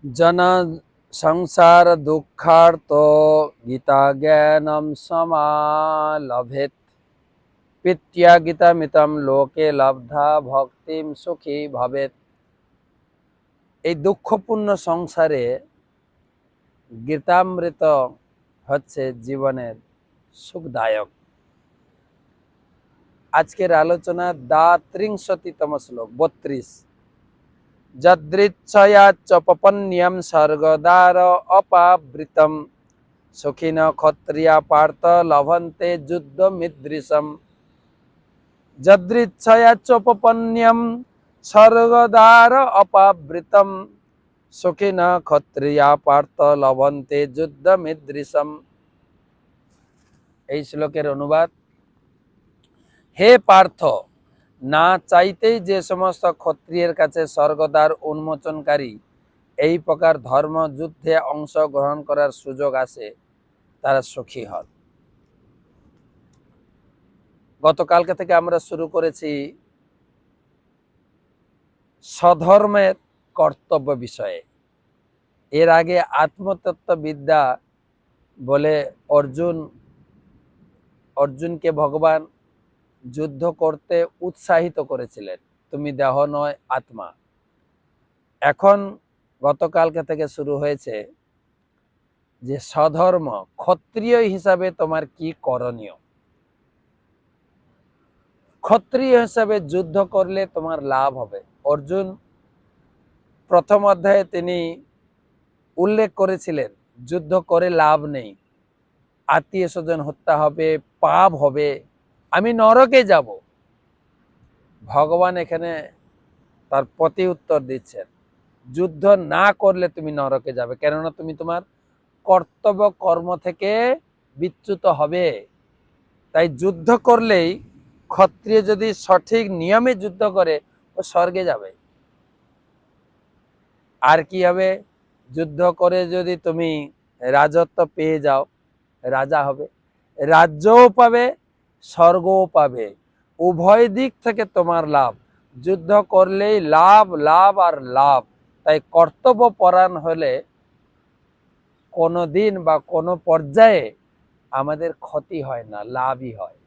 जन संसार दुःखार्तो गीता ज्ञानम समालभेत पित्या गीतामितम लोके लब्धा भक्तिम सुखी भवेत। এই দুঃখপূর্ণ সংসারে গীতামৃত হচ্ছে জীবনের সুখদায়ক। আজকের আলোচনা দ্বাত্রিংশতিতম শ্লোক 32। যদৃচ্ছয়া চ পপন্যম স্বর্গদ্বার অপাবৃতম সুখিন ক্ষত্রিয়া পার্থ লভন্তে যুদ্ধমিদৃশম। যদৃচ্ছয়া চ পপন্যম স্বর্গদ্বার অপাবৃতম সুখিন ক্ষত্রিয়া পার্থ লভন্তে যুদ্ধমিদৃশম। এই শ্লোকের অনুবাদ: হে পার্থ, না চাইতেই যে সমস্ত ক্ষত্রিয়ের কাছে স্বর্গদ্বার উন্মোচনকারী এই প্রকার ধর্ম যুদ্ধে অংশগ্রহণ করার সুযোগ আসে, তারা সুখী হন। গতকালকে থেকে আমরা শুরু করেছি স্বধর্মের কর্তব্য বিষয়ে। এর আগে আত্মতত্ত্ববিদ্যা বলে অর্জুনকে ভগবান যুদ্ধ করতে উৎসাহিত করেছিলেন, তুমি দেহ নয় আত্মা। এখন গতকালকে থেকে শুরু হয়েছে যে স্বধর্ম, ক্ষত্রিয় হিসাবে তোমার কি করণীয়। ক্ষত্রিয় হিসাবে যুদ্ধ করলে তোমার লাভ হবে। অর্জুন প্রথম অধ্যায়ে তিনি উল্লেখ করেছিলেন যুদ্ধ করে লাভ নেই, আত্মীয় স্বজন হত্যা হবে, পাপ হবে, আমি নরকে যাব। ভগবান এখানে তার প্রতি উত্তর দিচ্ছেন, যুদ্ধ না করলে তুমি নরকে যাবে, কেননা তুমি তোমার কর্তব্য কর্ম থেকে বিচ্যুত হবে। তাই যুদ্ধ করলেই, ক্ষত্রিয় যদি সঠিক নিয়মে যুদ্ধ করে, ও স্বর্গে যাবে। আর কি হবে? যুদ্ধ করে যদি তুমি রাজত্ব পেয়ে যাও, রাজা হবে, রাজ্যও পাবে, স্বর্গও পাবে, উভয় দিক থেকে তোমার লাভ। যুদ্ধ করলেই লাভ, লাভ আর লাভ। তাই কর্তব্য পরায়ণ হলে কোনো দিন বা কোনো পর্যায়ে আমাদের ক্ষতি হয় না, লাভই হয়।